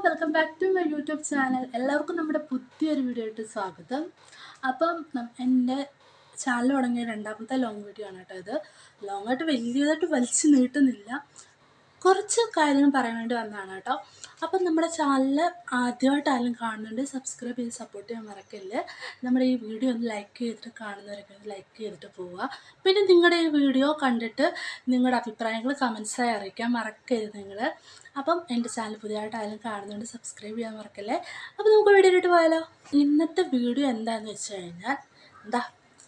Welcome back to my YouTube channel. എല്ലാവർക്കും നമ്മുടെ പുതിയൊരു വീഡിയോ ആയിട്ട് സ്വാഗതം. അപ്പം എൻ്റെ ചാനൽ തുടങ്ങിയ രണ്ടാമത്തെ ലോങ് വീഡിയോ ആണ് കേട്ടോ ഇത്. ലോങ്ങായിട്ട് വലിയതായിട്ട് വലിച്ചു നീട്ടുന്നില്ല, കുറച്ച് കാര്യങ്ങൾ പറയാൻ വേണ്ടി വന്നതാണ് കേട്ടോ. അപ്പം നമ്മുടെ ചാനൽ ആദ്യമായിട്ടായാലും കാണുന്നുണ്ട്, സബ്സ്ക്രൈബ് ചെയ്ത് സപ്പോർട്ട് ചെയ്യാൻ മറക്കല്ലേ. നമ്മുടെ ഈ വീഡിയോ ഒന്ന് ലൈക്ക് ചെയ്തിട്ട് കാണുന്നവരൊക്കെ ഒന്ന് ലൈക്ക് ചെയ്തിട്ട് പോവുക. പിന്നെ നിങ്ങളുടെ ഈ വീഡിയോ കണ്ടിട്ട് നിങ്ങളുടെ അഭിപ്രായങ്ങൾ കമൻസായി അറിയിക്കാൻ മറക്കരുത് നിങ്ങൾ. അപ്പം എൻ്റെ ചാനൽ പുതിയതായിട്ടായാലും കാണുന്നുണ്ട്, സബ്സ്ക്രൈബ് ചെയ്യാൻ മറക്കല്ലേ. അപ്പോൾ നമുക്ക് വീഡിയോയിലോട്ട് പോയാലോ. ഇന്നത്തെ വീഡിയോ എന്താണെന്ന് വെച്ച് കഴിഞ്ഞാൽ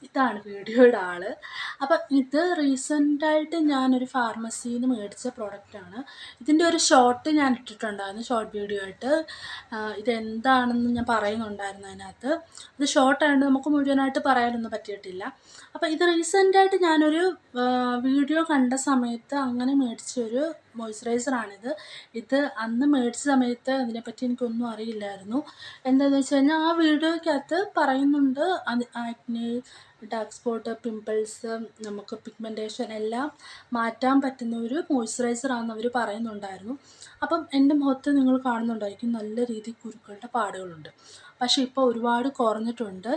ഇതാണ് വീഡിയോയുടെ ആള്. അപ്പം ഇത് റീസെൻ്റായിട്ട് ഞാനൊരു ഫാർമസിയിൽ നിന്ന് മേടിച്ച പ്രോഡക്റ്റാണ്. ഇതിൻ്റെ ഒരു ഷോർട്ട് ഞാൻ ഇട്ടിട്ടുണ്ടായിരുന്നു, ഷോർട്ട് വീഡിയോ ആയിട്ട്. ഇതെന്താണെന്ന് ഞാൻ പറയുന്നുണ്ടായിരുന്നു അതിനകത്ത്. ഇത് ഷോർട്ടായതുകൊണ്ട് നമുക്ക് മുഴുവനായിട്ട് പറയാനൊന്നും പറ്റിയിട്ടില്ല. അപ്പം ഇത് റീസെൻ്റായിട്ട് ഞാനൊരു വീഡിയോ കണ്ട സമയത്ത് അങ്ങനെ മേടിച്ചൊരു മോയ്സ്ചറൈസറാണിത്. ഇത് അന്ന് മേടിച്ച സമയത്ത് അതിനെപ്പറ്റി എനിക്കൊന്നും അറിയില്ലായിരുന്നു. എന്താണെന്ന് വെച്ച് കഴിഞ്ഞാൽ ആ വീഡിയോയ്ക്കകത്ത് പറയുന്നുണ്ട് ആക്നെ, ഡാർക്ക് സ്പോട്ട്, പിമ്പിൾസ്, നമുക്ക് പിഗ്മെൻറ്റേഷൻ എല്ലാം മാറ്റാൻ പറ്റുന്ന ഒരു മോയ്സ്ചറൈസറാണെന്ന് അവർ പറയുന്നുണ്ടായിരുന്നു. അപ്പം എൻ്റെ മുഖത്ത് നിങ്ങൾ കാണുന്നുണ്ടായിരിക്കും നല്ല രീതിയിൽ കുരുക്കളുടെ പാടുകളുണ്ട്. പക്ഷേ ഇപ്പോൾ ഒരുപാട് കുറഞ്ഞിട്ടുണ്ട്.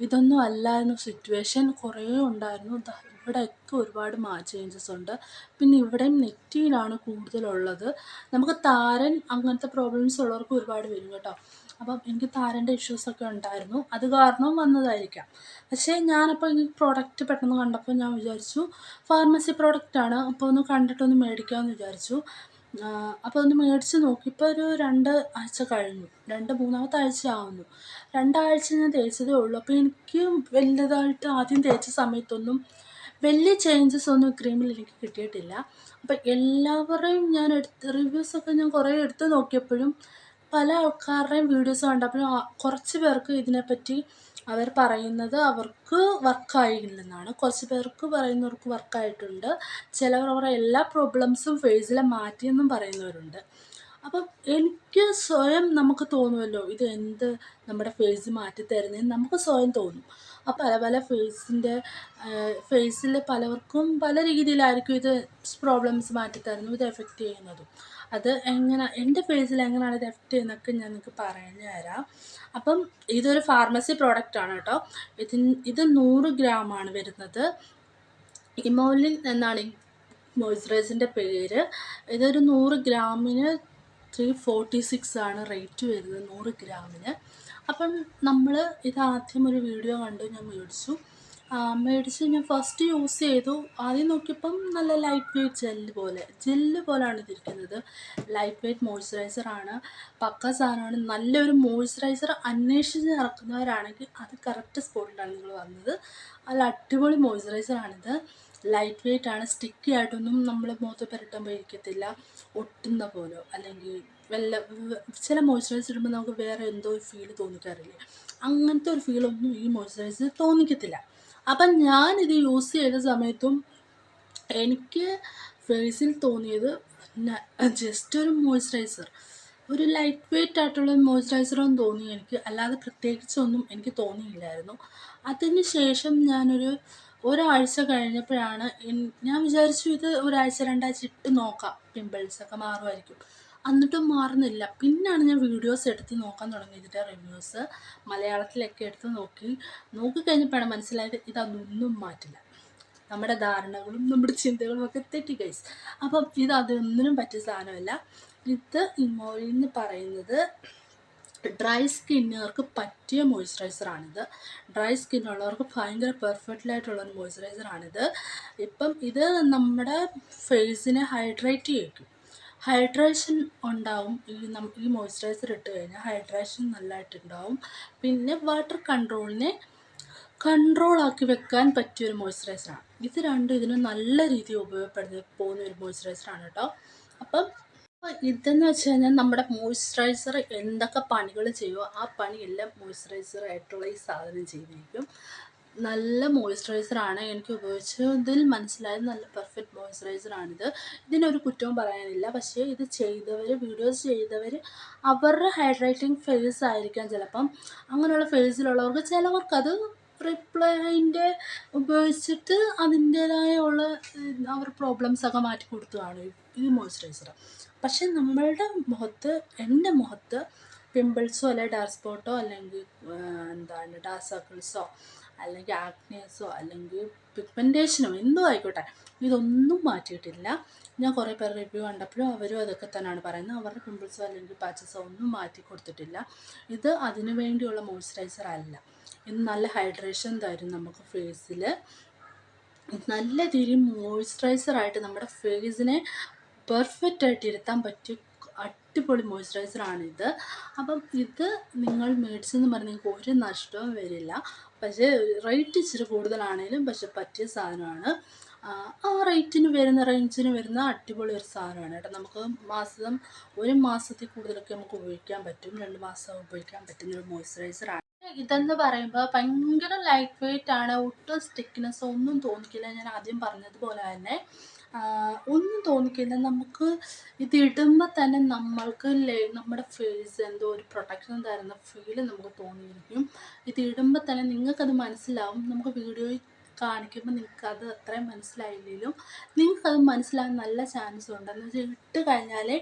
ഇതൊന്നും അല്ലായിരുന്നു സിറ്റുവേഷൻ, കുറേ ഉണ്ടായിരുന്നു. ഇവിടെയൊക്കെ ഒരുപാട് ചേഞ്ചസ് ഉണ്ട്. പിന്നെ ഇവിടെയും നെറ്റിയിലാണ് കൂടുതലുള്ളത്. നമുക്ക് താരൻ അങ്ങനത്തെ പ്രോബ്ലംസ് ഉള്ളവർക്ക് ഒരുപാട് വരും കേട്ടോ. അപ്പം എനിക്ക് താരൻ്റെ ഇഷ്യൂസൊക്കെ ഉണ്ടായിരുന്നു, അത് കാരണം വന്നതായിരിക്കാം. പക്ഷേ ഞാനപ്പോൾ ഈ പ്രോഡക്റ്റ് പെട്ടെന്ന് കണ്ടപ്പോൾ ഞാൻ വിചാരിച്ചു ഫാർമസി പ്രോഡക്റ്റാണ്, അപ്പോൾ ഒന്ന് കണ്ടിട്ടൊന്ന് മേടിക്കാമെന്ന് വിചാരിച്ചു. അപ്പോൾ ഒന്ന് മേടിച്ച് നോക്കി. ഇപ്പോൾ ഒരു 2 ആഴ്ച കഴിഞ്ഞു, 2-3 ആഴ്ച ആവുന്നു. 2 ആഴ്ച ഞാൻ തേച്ചതേ ഉള്ളൂ. അപ്പോൾ എനിക്ക് വലുതായിട്ട് ആദ്യം തേച്ച സമയത്തൊന്നും വലിയ ചേഞ്ചസ് ഒന്നും ക്രീമിൽ എനിക്ക് കിട്ടിയിട്ടില്ല. അപ്പം എല്ലാവരുടെയും ഞാൻ റിവ്യൂസൊക്കെ ഞാൻ കുറേ എടുത്ത് നോക്കിയപ്പോഴും പല ആൾക്കാരുടെയും വീഡിയോസ് കണ്ടപ്പോഴും കുറച്ച് പേർക്ക് ഇതിനെപ്പറ്റി അവർ പറയുന്നത് അവർക്ക് വർക്കായില്ലെന്നാണ്. കുറച്ച് പേർക്ക് പറയുന്നവർക്ക് വർക്കായിട്ടുണ്ട്. ചിലവർ എല്ലാ പ്രോബ്ലംസും ഫേസിൽ മാറ്റിയെന്നും പറയുന്നവരുണ്ട്. അപ്പം എനിക്ക് സ്വയം നമുക്ക് തോന്നുമല്ലോ ഇത് എന്ത് നമ്മുടെ ഫേസ് മാറ്റി തരുന്നതെന്ന് നമുക്ക് സ്വയം തോന്നും. അപ്പോൾ പല ഫേസിൽ പലവർക്കും പല രീതിയിലായിരിക്കും ഇത് പ്രോബ്ലംസ് മാറ്റി തരുന്നു, ഇത് എഫക്റ്റ് ചെയ്യുന്നതും. അത് എൻ്റെ ഫേസിൽ എങ്ങനെയാണ് ഇത് എഫക്റ്റ് ചെയ്യുന്നതൊക്കെ ഞാൻ നിങ്ങൾക്ക് പറഞ്ഞു തരാം. അപ്പം ഇതൊരു ഫാർമസി പ്രോഡക്റ്റാണ് കേട്ടോ. ഇത് 100 ഗ്രാമാണ് വരുന്നത്. ഇമോലിൻ എന്നാണ് ഈ മോയ്സ്ചറൈസറിൻ്റെ പേര്. ഇതൊരു 100 ഗ്രാമിന് 346 ആണ് റേറ്റ് വരുന്നത്, 100 ഗ്രാമിന്. അപ്പം നമ്മൾ ഇതാദ്യം ഒരു വീഡിയോ കണ്ട് ഞാൻ മേടിച്ച് ഞാൻ ഫസ്റ്റ് യൂസ് ചെയ്തു. ആദ്യം നോക്കിയപ്പം നല്ല ലൈറ്റ് വെയ്റ്റ് ജെല്ല് പോലെയാണ് ഇതിരിക്കുന്നത്. ലൈറ്റ് വെയ്റ്റ് മോയ്സ്ചറൈസറാണ്, പക്ക സാധനമാണ്. നല്ലൊരു മോയ്സ്ചറൈസർ അന്വേഷിച്ച് നടക്കുന്നവരാണെങ്കിൽ അത് കറക്റ്റ് സ്പോട്ടിലാണ് നിങ്ങൾ വന്നത്. നല്ല അടിപൊളി മോയ്സ്ചറൈസറാണിത്. ലൈറ്റ് വെയ്റ്റ് ആണ്, സ്റ്റിക്കി ആയിട്ടൊന്നും നമ്മൾ മുഖത്ത് പുരട്ടുമ്പോൾ ഇരിക്കത്തില്ല, ഒട്ടുന്ന പോലോ അല്ലെങ്കിൽ ചില മോയ്സ്ചറൈസർ ഇടുമ്പോൾ നമുക്ക് വേറെ എന്തോ ഒരു ഫീൽ തോന്നിക്കാറില്ലേ, അങ്ങനത്തെ ഒരു ഫീലൊന്നും ഈ മോയ്സ്ചറൈസർ തോന്നിക്കത്തില്ല. അപ്പം ഞാനിത് യൂസ് ചെയ്ത സമയത്തും എനിക്ക് ഫേസിൽ തോന്നിയത് ജസ്റ്റ് ഒരു മോയ്സ്ചറൈസർ, ഒരു ലൈറ്റ് വെയ്റ്റ് ആയിട്ടുള്ള മോയ്സ്ചറൈസറൊന്നും തോന്നി എനിക്ക്, അല്ലാതെ പ്രത്യേകിച്ചൊന്നും എനിക്ക് തോന്നിയില്ലായിരുന്നു. അതിന് ശേഷം ഒരാഴ്ച കഴിഞ്ഞപ്പോഴാണ് ഞാൻ വിചാരിച്ചു ഇത് 1-2 ആഴ്ച ഇട്ട് നോക്കാം, പിമ്പിൾസൊക്കെ മാറുമായിരിക്കും. എന്നിട്ടും മാറുന്നില്ല. പിന്നാണ് ഞാൻ വീഡിയോസ് എടുത്ത് നോക്കാൻ തുടങ്ങിയതിൻ്റെ റിവ്യൂസ് മലയാളത്തിലൊക്കെ എടുത്ത് നോക്കിക്കഴിഞ്ഞപ്പോഴാണ് മനസ്സിലായത് ഇതൊന്നും മാറ്റില്ല. നമ്മുടെ ധാരണകളും നമ്മുടെ ചിന്തകളും ഒക്കെ തെറ്റി ഗൈസ്. അപ്പം അതൊന്നിനും പറ്റിയ സാധനമല്ല. ഇത് ഇമോലിൻ എന്ന് പറയുന്നത് ഡ്രൈ സ്കിന്നുകാർക്ക് പറ്റിയ മോയ്സ്ചറൈസറാണിത്. ഡ്രൈ സ്കിന്നുള്ളവർക്ക് ഭയങ്കര പെർഫെക്റ്റായിട്ടുള്ളൊരു മോയ്സ്ചറൈസറാണിത്. ഇപ്പം ഇത് നമ്മുടെ ഫേസിനെ ഹൈഡ്രേറ്റ് ചെയ്യിക്കും, ഹൈഡ്രേഷൻ ഉണ്ടാവും. ഈ മോയ്സ്ചറൈസർ ഇട്ട് കഴിഞ്ഞാൽ ഹൈഡ്രേഷൻ നല്ലതായിട്ടുണ്ടാവും. പിന്നെ വാട്ടർ കൺട്രോളാക്കി വെക്കാൻ പറ്റിയൊരു മോയ്സ്ചറൈസറാണ്. ഇത് രണ്ടും ഇതിന് നല്ല രീതിയിൽ പോകുന്ന ഒരു മോയ്സ്ചറൈസറാണ് കേട്ടോ. അപ്പം ഇതെന്ന് വെച്ച് കഴിഞ്ഞാൽ നമ്മുടെ മോയ്സ്ചറൈസർ എന്തൊക്കെ പണികൾ ചെയ്യുമോ ആ പണിയെല്ലാം മോയ്സ്ചറൈസറായിട്ടുള്ള ഈ സാധനം ചെയ്തിരിക്കും. നല്ല മോയ്സ്ചറൈസറാണ്, എനിക്ക് ഉപയോഗിച്ചതിൽ മനസ്സിലായത് നല്ല പെർഫെക്റ്റ് മോയ്സ്ചറൈസറാണിത്. ഇതിനൊരു കുറ്റവും പറയാനില്ല. പക്ഷേ ഇത് വീഡിയോസ് ചെയ്തവർ അവരുടെ ഹൈഡ്രേറ്റിംഗ് ഫേസ് ആയിരിക്കാം ചിലപ്പം. അങ്ങനെയുള്ള ഫേസിലുള്ളവർക്ക് ചിലവർക്കത് റിപ്ലൈൻ്റെ ഉപയോഗിച്ചിട്ട് അതിൻ്റേതായുള്ള അവർ പ്രോബ്ലംസൊക്കെ മാറ്റി കൊടുത്തതാണ് ഈ മോയ്സ്ചറൈസർ. പക്ഷെ നമ്മളുടെ മുഖത്ത്, എൻ്റെ മുഖത്ത് പിമ്പിൾസോ അല്ലെങ്കിൽ ഡാർക്ക് സ്പോട്ടോ അല്ലെങ്കിൽ എന്താണ് ഡാർക്ക് സർക്കിൾസോ അല്ലെങ്കിൽ ആക്നേസോ അല്ലെങ്കിൽ പിഗ്മെൻറ്റേഷനോ എന്തോ ആയിക്കോട്ടെ, ഇതൊന്നും മാറ്റിയിട്ടില്ല. ഞാൻ കുറേ പേർ റിവ്യൂ കണ്ടപ്പോഴും അവരും അതൊക്കെ തന്നെയാണ് പറയുന്നത്. അവരുടെ പിമ്പിൾസോ അല്ലെങ്കിൽ പാച്ചസോ ഒന്നും മാറ്റി കൊടുത്തിട്ടില്ല. ഇത് അതിനു വേണ്ടിയുള്ള മോയ്സ്ചറൈസർ അല്ല. ഇത് നല്ല ഹൈഡ്രേഷൻ തരും നമുക്ക് ഫേസിൽ. നല്ല രീതിയിൽ മോയ്സ്ചറൈസറായിട്ട് നമ്മുടെ ഫേസിനെ പെർഫെക്റ്റ് ആയിട്ട് ഇരുത്താൻ പറ്റിയ അടിപൊളി മോയ്സ്ചറൈസറാണിത്. അപ്പം ഇത് നിങ്ങൾ മേടിച്ചെന്ന് പറഞ്ഞാൽ നിങ്ങൾക്ക് ഒരു നഷ്ടവും വരില്ല. പക്ഷേ റേറ്റ് ഇച്ചിരി കൂടുതലാണേലും പക്ഷെ പറ്റിയ സാധനമാണ്. ആ റേറ്റിന് വരുന്ന റേഞ്ചിന് വരുന്ന അടിപൊളി ഒരു സാധനമാണ് കേട്ടോ. നമുക്ക് ഒരു മാസത്തിൽ കൂടുതലൊക്കെ നമുക്ക് ഉപയോഗിക്കാൻ പറ്റും. 2 മാസം ഉപയോഗിക്കാൻ പറ്റുന്ന ഒരു മോയ്സ്ചറൈസറാണ്. ഇതെന്ന് പറയുമ്പോൾ ഭയങ്കര ലൈറ്റ് വെയിറ്റ് ആണ്. ഒട്ടും സ്റ്റിക്നെസ് ഒന്നും തോന്നിക്കില്ല. ഞാൻ ആദ്യം പറഞ്ഞതുപോലെ തന്നെ ഒന്നും തോന്നിക്കില്ല. നമുക്ക് ഇത് ഇടുമ്പോൾ തന്നെ നമ്മൾക്ക് നമ്മുടെ ഫേസ് എന്തോ ഒരു പ്രൊട്ടക്ഷൻ തരുന്ന ഫീൽ നമുക്ക് തോന്നിയിരിക്കും. ഇത് ഇടുമ്പോൾ തന്നെ നിങ്ങൾക്കത് മനസ്സിലാവും. നമുക്ക് വീഡിയോയിൽ കാണിക്കുമ്പോൾ നിങ്ങൾക്കത് അത്രയും മനസ്സിലായില്ലെങ്കിലും നിങ്ങൾക്കത് മനസ്സിലാകാൻ നല്ല ചാൻസ് ഉണ്ട്. എന്ന് വെച്ചാൽ ഇട്ട് കഴിഞ്ഞാലേ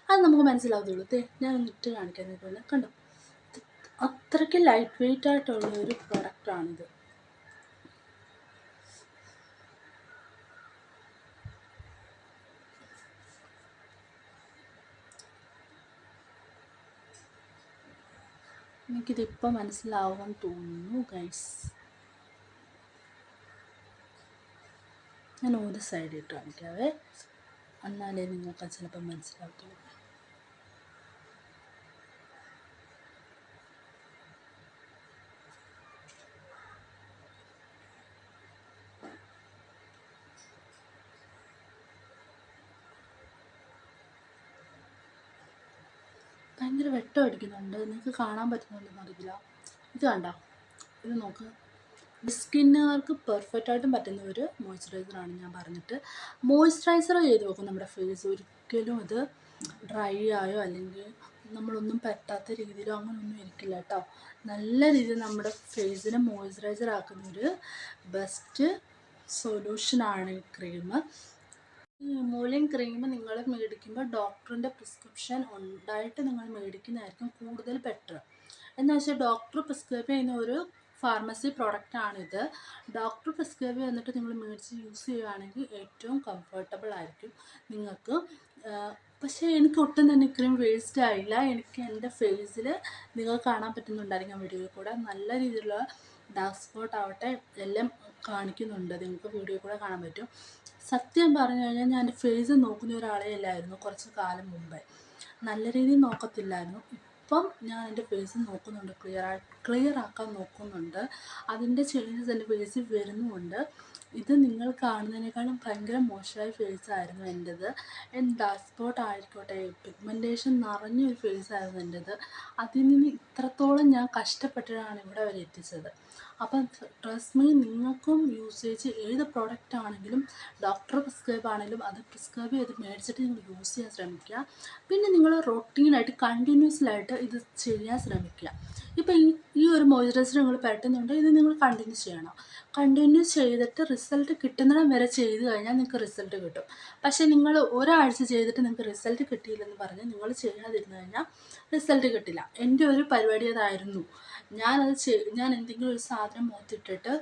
അത് നമുക്ക് മനസ്സിലാവത്തുള്ളൂ. ഞാനൊന്ന് ഇട്ട് കാണിക്കാൻ നിൽക്കുന്നത് കണ്ടോ. അത്രയ്ക്ക് ലൈറ്റ് വെയിറ്റ് ആയിട്ടുള്ള ഒരു പ്രൊഡക്റ്റാണിത്. എനിക്കിതിപ്പോൾ മനസ്സിലാവുമെന്ന് തോന്നുന്നു ഗൈസ്. ഞാൻ ഒരു സൈഡ് ഇട്ട് കാണിക്കാവേ, എന്നാലേ നിങ്ങൾക്ക് ചിലപ്പോൾ മനസ്സിലാവത്തുള്ളൂ. ഭയങ്കര വെട്ടം അടിക്കുന്നുണ്ട്. നിങ്ങൾക്ക് കാണാൻ പറ്റുന്നുണ്ടെന്ന് അറിയില്ല. ഇത് കണ്ടോ, ഇത് നോക്ക്. സ്കിന്നുകാർക്ക് പെർഫെക്റ്റായിട്ടും പറ്റുന്ന ഒരു മോയ്സ്ചറൈസറാണ് ഞാൻ പറഞ്ഞിട്ട്. മോയ്സ്ചറൈസർ ചെയ്ത് നോക്കും നമ്മുടെ ഫേസ്. ഒരിക്കലും അത് ഡ്രൈ ആയോ അല്ലെങ്കിൽ നമ്മളൊന്നും പറ്റാത്ത രീതിയിലോ അങ്ങനെയൊന്നും ഇരിക്കില്ല കേട്ടോ. നല്ല രീതിയിൽ നമ്മുടെ ഫേസിനെ മോയ്സ്ചറൈസർ ആക്കുന്ന ഒരു ബെസ്റ്റ് സൊല്യൂഷനാണ് ഈ ക്രീം. ഈ ഇമോലിൻ ക്രീം നിങ്ങൾ മേടിക്കുമ്പോൾ ഡോക്ടറിൻ്റെ പ്രിസ്ക്രിപ്ഷൻ ഉണ്ടായിട്ട് നിങ്ങൾ മേടിക്കുന്നതായിരിക്കും കൂടുതൽ ബെറ്റർ. എന്ന് വെച്ചാൽ ഡോക്ടർ പ്രിസ്ക്രൈബ് ചെയ്യുന്ന ഒരു ഫാർമസി പ്രോഡക്റ്റാണിത്. ഡോക്ടർ പ്രിസ്ക്രൈബ് ചെയ്തിട്ട് നിങ്ങൾ മേടിച്ച് യൂസ് ചെയ്യുകയാണെങ്കിൽ ഏറ്റവും കംഫർട്ടബിൾ ആയിരിക്കും നിങ്ങൾക്ക്. പക്ഷേ എനിക്ക് ഒട്ടും തന്നെ ക്രീം വേസ്റ്റ് ആയില്ല. എനിക്ക് എൻ്റെ ഫേസിൽ നിങ്ങൾ കാണാൻ പറ്റുന്നുണ്ടായിരിക്കും വീഡിയോയിൽ കൂടെ നല്ല രീതിയിലുള്ള ഡാർക്ക് സ്പോട്ട് ആവട്ടെ എല്ലാം കാണിക്കുന്നുണ്ട്. നിങ്ങൾക്ക് വീഡിയോയിൽ കൂടെ കാണാൻ പറ്റും. സത്യം പറഞ്ഞു കഴിഞ്ഞാൽ ഞാൻ എൻ്റെ ഫേസ് നോക്കുന്ന ഒരാളെ അല്ലായിരുന്നു കുറച്ച് കാലം മുമ്പേ. നല്ല രീതിയിൽ നോക്കത്തില്ലായിരുന്നു. ഇപ്പം ഞാൻ എൻ്റെ ഫേസ് നോക്കുന്നുണ്ട്, ക്ലിയർ ആക്കാൻ നോക്കുന്നുണ്ട്. അതിൻ്റെ ചേഞ്ചസ് എൻ്റെ ഫേസിൽ വരുന്നുമുണ്ട്. ഇത് നിങ്ങൾ കാണുന്നതിനേക്കാളും ഭയങ്കര മോശമായ ഫേസായിരുന്നു എൻ്റേത്. ഡാർക്ക് സ്പോട്ട് ആയിക്കോട്ടെ, പിഗ്മെൻറ്റേഷൻ നിറഞ്ഞൊരു ഫേസായിരുന്നു എൻ്റേത്. അതിൽ നിന്ന് ഇത്രത്തോളം ഞാൻ കഷ്ടപ്പെട്ടിട്ടാണ് ഇവിടെ വരെ എത്തിച്ചത്. അപ്പം ട്രസ്റ്റ് മീ, നിങ്ങൾക്കും യൂസേജ് ഏത് പ്രോഡക്റ്റ് ആണെങ്കിലും ഡോക്ടർ പ്രിസ്ക്രൈബ് ആണെങ്കിലും അത് പ്രിസ്ക്രൈബ് ചെയ്ത് മേടിച്ചിട്ട് നിങ്ങൾ യൂസ് ചെയ്യാൻ ശ്രമിക്കുക. പിന്നെ നിങ്ങൾ റൊട്ടീനായിട്ട് കണ്ടിന്യൂസ്ലായിട്ട് ഇത് ചെയ്യാൻ ശ്രമിക്കുക. ഇപ്പം ഈ ഒരു മോയ്സ്ചറൈസർ നിങ്ങൾ പറ്റുന്നുണ്ട്, ഇത് നിങ്ങൾ കണ്ടിന്യൂ ചെയ്യണം. കണ്ടിന്യൂ ചെയ്തിട്ട് റിസൾട്ട് കിട്ടുന്നിടം വരെ ചെയ്ത് കഴിഞ്ഞാൽ നിങ്ങൾക്ക് റിസൾട്ട് കിട്ടും. പക്ഷേ നിങ്ങൾ ഒരാഴ്ച ചെയ്തിട്ട് നിങ്ങൾക്ക് റിസൾട്ട് കിട്ടിയില്ലെന്ന് പറഞ്ഞ് നിങ്ങൾ ചെയ്യാതിരുന്നു കഴിഞ്ഞാൽ റിസൾട്ട് കിട്ടില്ല. എൻ്റെ ഒരു പരിപാടി അതായിരുന്നു. ഞാൻ എന്തെങ്കിലും ഒരു സാധനം മുഖത്തിട്ടിട്ട്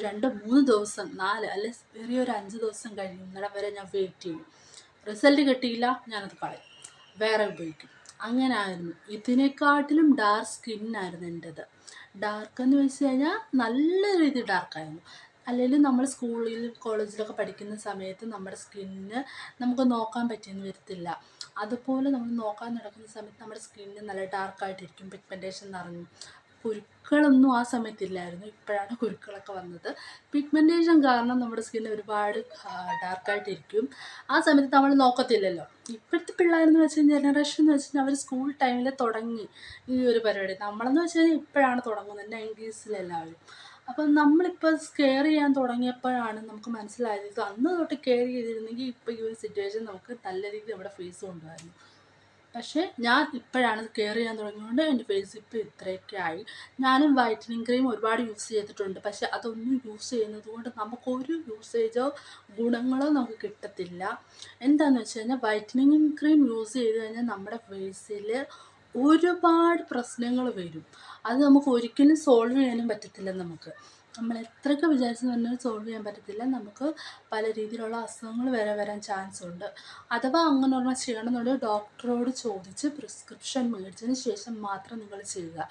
2-3 ദിവസം 4 അല്ലെ ചെറിയൊരു 5 ദിവസം കഴിയുന്നിടം വരെ ഞാൻ വെയിറ്റ് ചെയ്യും. റിസൾട്ട് കിട്ടിയില്ല, ഞാനത് കളയും, വേറെ ഉപയോഗിക്കും. അങ്ങനെ ആയിരുന്നു. ഇതിനെക്കാട്ടിലും ഡാർക്ക് സ്കിന്നായിരുന്നു എൻ്റേത്. ഡാർക്ക് എന്ന് വെച്ച് കഴിഞ്ഞാൽ നല്ല രീതിയിൽ ഡാർക്കായിരുന്നു. അല്ലെങ്കിൽ നമ്മൾ സ്കൂളിൽ കോളേജിലൊക്കെ പഠിക്കുന്ന സമയത്ത് നമ്മുടെ സ്കിന്നിന് നമുക്ക് നോക്കാൻ പറ്റിയെന്ന് വരത്തില്ല. അതുപോലെ നമ്മൾ നോക്കാൻ നടക്കുന്ന സമയത്ത് നമ്മുടെ സ്കിന്ന് നല്ല ഡാർക്കായിട്ടിരിക്കും. പിഗ്മെൻറ്റേഷൻ നിറഞ്ഞു. കുരുക്കളൊന്നും ആ സമയത്തില്ലായിരുന്നു. ഇപ്പോഴാണ് കുരുക്കളൊക്കെ വന്നത്. പിഗ്മെൻറ്റേഷൻ കാരണം നമ്മുടെ സ്കിന്ന് ഒരുപാട് ഡാർക്കായിട്ടിരിക്കും. ആ സമയത്ത് നമ്മൾ നോക്കത്തില്ലല്ലോ. ഇപ്പോഴത്തെ പിള്ളേരെന്ന് വെച്ച് കഴിഞ്ഞാൽ ജനറേഷൻ എന്ന് വെച്ച് കഴിഞ്ഞാൽ അവർ സ്കൂൾ ടൈമിൽ തുടങ്ങി ഈ ഒരു പരിപാടി. നമ്മളെന്ന് വെച്ച് കഴിഞ്ഞാൽ ഇപ്പോഴാണ് തുടങ്ങുന്നത്, 90s അപ്പം നമ്മളിപ്പോൾ കെയർ ചെയ്യാൻ തുടങ്ങിയപ്പോഴാണ് നമുക്ക് മനസ്സിലായത്. ഇത് അന്ന് തൊട്ട് കെയർ ചെയ്തിരുന്നെങ്കിൽ ഇപ്പോൾ ഈ ഒരു സിറ്റുവേഷൻ നമുക്ക് നല്ല രീതിയിൽ നമ്മുടെ ഫേസ് കൊണ്ടുവരുന്നു. പക്ഷേ ഞാൻ ഇപ്പോഴാണ് കെയർ ചെയ്യാൻ തുടങ്ങിയതുകൊണ്ട് എൻ്റെ ഫേസ് ഇപ്പോൾ ഇത്രയൊക്കെ ആയി. ഞാനും വൈറ്റനിങ് ക്രീം ഒരുപാട് യൂസ് ചെയ്തിട്ടുണ്ട്, പക്ഷെ അതൊന്നും യൂസ് ചെയ്യുന്നത് കൊണ്ട് നമുക്കൊരു യൂസേജോ ഗുണങ്ങളോ നമുക്ക് കിട്ടത്തില്ല. എന്താണെന്ന് വെച്ച് കഴിഞ്ഞാൽ വൈറ്റനിങ് ക്രീം യൂസ് ചെയ്ത് കഴിഞ്ഞാൽ നമ്മുടെ ഫേസിൽ ഒരുപാട് പ്രശ്നങ്ങൾ വരും. അത് നമുക്ക് ഒരിക്കലും സോൾവ് ചെയ്യാനും പറ്റത്തില്ല. നമ്മൾ എത്രയൊക്കെ വിചാരിച്ചു പറഞ്ഞാൽ സോൾവ് ചെയ്യാൻ പറ്റത്തില്ല. നമുക്ക് പല രീതിയിലുള്ള അസുഖങ്ങൾ വരെ വരാൻ ചാൻസ് ഉണ്ട്. അഥവാ അങ്ങനെ ഒരെണ്ണം ചെയ്യണമെന്നുണ്ടെങ്കിൽ ഡോക്ടറോട് ചോദിച്ച് പ്രിസ്ക്രിപ്ഷൻ മേടിച്ചതിന് ശേഷം മാത്രം നിങ്ങൾ ചെയ്യുക.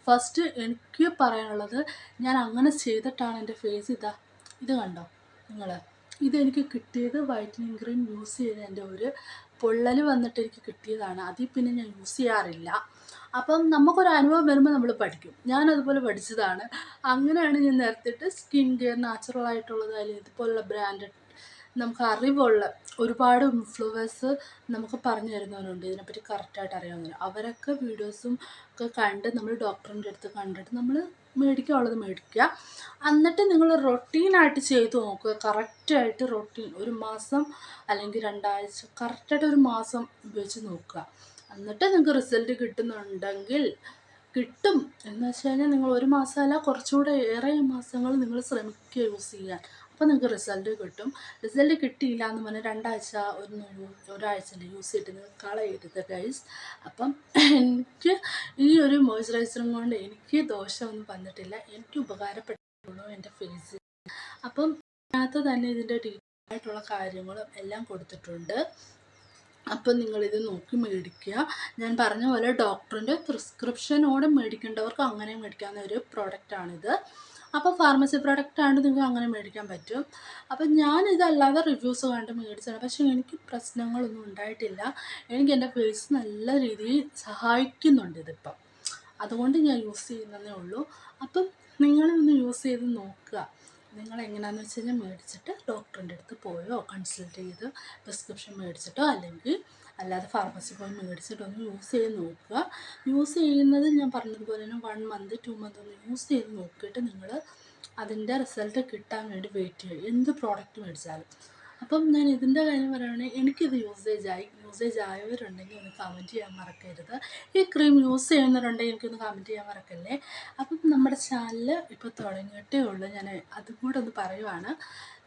ഫസ്റ്റ് എനിക്ക് പറയാനുള്ളത്, ഞാൻ അങ്ങനെ ചെയ്തിട്ടാണ് എൻ്റെ ഫേസ് ഇത് കണ്ടോ നിങ്ങൾ, ഇതെനിക്ക് കിട്ടിയത് വൈറ്റനിങ് ക്രീം യൂസ് ചെയ്തതിൻ്റെ ഒരു പൊള്ളൽ വന്നിട്ട് എനിക്ക് കിട്ടിയതാണ്. അതിൽ പിന്നെ ഞാൻ യൂസ് ചെയ്യാറില്ല. അപ്പം നമുക്കൊരു അനുഭവം വരുമ്പോൾ നമ്മൾ പഠിക്കും. ഞാനതുപോലെ പഠിച്ചതാണ്. അങ്ങനെയാണ് ഞാൻ നേരത്തെ സ്കിൻ കെയർ നാച്ചുറൽ ആയിട്ടുള്ളത് അല്ലെങ്കിൽ ഇതുപോലുള്ള ബ്രാൻഡഡ് നമുക്ക് അറിവുള്ള ഒരുപാട് ഇൻഫ്ലുവൻസ് നമുക്ക് പറഞ്ഞു തരുന്നവരുണ്ട്, ഇതിനെപ്പറ്റി കറക്റ്റായിട്ട് അറിയാവുന്നവർ. അവരൊക്കെ വീഡിയോസും ഒക്കെ കണ്ട് നമ്മൾ ഡോക്ടറിൻ്റെ അടുത്ത് കണ്ടിട്ട് നമ്മൾ മേടിക്കാനുള്ളത് മേടിക്കുക. എന്നിട്ട് നിങ്ങൾ റൊട്ടീനായിട്ട് ചെയ്ത് നോക്കുക. കറക്റ്റായിട്ട് റൊട്ടീൻ ഒരു മാസം അല്ലെങ്കിൽ 2 ആഴ്ച കറക്റ്റായിട്ട് ഒരു മാസം ഉപയോഗിച്ച് നോക്കുക. എന്നിട്ട് നിങ്ങൾക്ക് റിസൾട്ട് കിട്ടുന്നുണ്ടെങ്കിൽ കിട്ടും എന്ന് വെച്ച് കഴിഞ്ഞാൽ നിങ്ങൾ ഒരു മാസമല്ല കുറച്ചുകൂടെ ഏറെ മാസങ്ങൾ നിങ്ങൾ ശ്രമിക്കുക യൂസ് ചെയ്യാൻ. അപ്പോൾ നിങ്ങൾക്ക് റിസൾട്ട് കിട്ടും. റിസൾട്ട് കിട്ടിയില്ല എന്ന് പറഞ്ഞാൽ 2 ആഴ്ച ഒരാഴ്ചൻ്റെ യൂസ് ചെയ്തിട്ട് നിങ്ങൾ കളയരുത് ഗൈസ്. അപ്പം എനിക്ക് ഈ ഒരു മോയ്സ്ചറൈസറും കൊണ്ട് എനിക്ക് ദോഷമൊന്നും വന്നിട്ടില്ല, എനിക്ക് ഉപകാരപ്പെട്ടുള്ളൂ എൻ്റെ ഫേസിൽ. അപ്പം അതിനകത്ത് തന്നെ ഇതിൻ്റെ ഡീറ്റെയിൽ ആയിട്ടുള്ള കാര്യങ്ങളും എല്ലാം കൊടുത്തിട്ടുണ്ട്. അപ്പം നിങ്ങളിത് നോക്കി മേടിക്കുക. ഞാൻ പറഞ്ഞ പോലെ ഡോക്ടറിൻ്റെ പ്രിസ്ക്രിപ്ഷനോടെ മേടിക്കേണ്ടവർക്ക് അങ്ങനെ മേടിക്കാവുന്ന ഒരു പ്രോഡക്റ്റാണിത്. അപ്പോൾ ഫാർമസി പ്രോഡക്റ്റാണ്, നിങ്ങൾക്ക് അങ്ങനെ മേടിക്കാൻ പറ്റും. അപ്പം ഞാനിതല്ലാതെ റിവ്യൂസ് കണ്ട് മേടിച്ചതാണ്, പക്ഷേ എനിക്ക് പ്രശ്നങ്ങളൊന്നും ഉണ്ടായിട്ടില്ല. എനിക്ക് എൻ്റെ ഫേസ് നല്ല രീതിയിൽ സഹായിക്കുന്നുണ്ട് ഇതിപ്പം. അതുകൊണ്ട് ഞാൻ യൂസ് ചെയ്യുന്നതേ ഉള്ളൂ. അപ്പം നിങ്ങളൊന്ന് യൂസ് ചെയ്ത് നോക്കുക. നിങ്ങൾ എങ്ങനെയാണെന്ന് വെച്ച് കഴിഞ്ഞാൽ മേടിച്ചിട്ട് ഡോക്ടറിൻ്റെ അടുത്ത് പോയോ കൺസൾട്ട് ചെയ്ത് പ്രിസ്ക്രിപ്ഷൻ മേടിച്ചിട്ടോ അല്ലെങ്കിൽ അല്ലാതെ ഫാർമസി പോയി മേടിച്ചിട്ടൊന്ന് യൂസ് ചെയ്ത് നോക്കുക. യൂസ് ചെയ്യുന്നത് ഞാൻ പറഞ്ഞതുപോലെ തന്നെ 1 മന്ത് 2 മന്ത് ഒന്ന് യൂസ് ചെയ്ത് നോക്കിയിട്ട് നിങ്ങൾ അതിൻ്റെ റിസൾട്ട് കിട്ടാൻ വേണ്ടി വെയിറ്റ് ചെയ്യുക, എന്ത് പ്രോഡക്റ്റ് മേടിച്ചാലും. അപ്പം ഞാൻ ഇതിൻ്റെ കാര്യം പറയുകയാണെങ്കിൽ എനിക്കിത് യൂസേജ് ആയവരുണ്ടെങ്കിൽ ഒന്ന് കമൻറ്റ് ചെയ്യാൻ മറക്കരുത്. ഈ ക്രീം യൂസ് ചെയ്യുന്നവരുണ്ടെങ്കിൽ എനിക്കൊന്ന് കമൻറ്റ് ചെയ്യാൻ മറക്കല്ലേ. അപ്പം നമ്മുടെ ചാനൽ ഇപ്പോൾ തുടങ്ങിയിട്ടേ ഉള്ളൂ, ഞാൻ അതും കൂടെ ഒന്ന് പറയുവാണ്.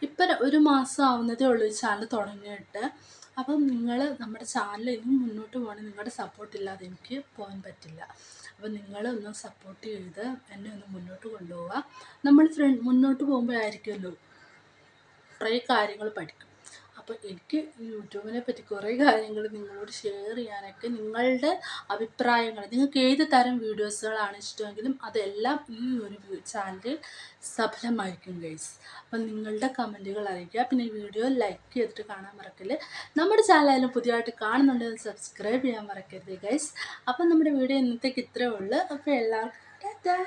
ഇപ്പം 1 മാസം ആവുന്നതേ ഉള്ളൂ ഈ ചാനൽ തുടങ്ങിയിട്ട്. അപ്പം നിങ്ങൾ നമ്മുടെ ചാനൽ ഇനിയും മുന്നോട്ട് പോകണമെങ്കിൽ നിങ്ങളുടെ സപ്പോർട്ടില്ലാതെ എനിക്ക് പോകാൻ പറ്റില്ല. അപ്പം നിങ്ങളൊന്ന് സപ്പോർട്ട് ചെയ്ത് എന്നെ ഒന്ന് മുന്നോട്ട് കൊണ്ടുപോവുക. നമ്മൾ മുന്നോട്ട് പോകുമ്പോഴായിരിക്കുമല്ലോ കുറേ കാര്യങ്ങൾ പഠിക്കും. അപ്പോൾ എനിക്ക് യൂട്യൂബിനെ പറ്റി കുറേ കാര്യങ്ങൾ നിങ്ങളോട് ഷെയർ ചെയ്യാനൊക്കെ നിങ്ങളുടെ അഭിപ്രായങ്ങൾ, നിങ്ങൾക്ക് ഏത് തരം വീഡിയോസുകളാണ് ഇഷ്ടമെങ്കിലും അതെല്ലാം ഈ ഒരു ചാനലിൽ സഫലമായിരിക്കും ഗൈസ്. അപ്പം നിങ്ങളുടെ കമൻറ്റുകൾ അറിയിക്കുക. പിന്നെ ഈ വീഡിയോ ലൈക്ക് ചെയ്തിട്ട് കാണാൻ മറക്കല്ലേ. നമ്മുടെ ചാനലായാലും പുതിയതായിട്ട് കാണുന്നുണ്ടെങ്കിൽ സബ്സ്ക്രൈബ് ചെയ്യാൻ മറക്കരുത് ഗൈസ്. അപ്പം നമ്മുടെ വീഡിയോ ഇന്നത്തേക്ക് ഇത്രയേ ഉള്ളൂ. അപ്പോൾ എല്ലാവർക്കും ടാറ്റാ.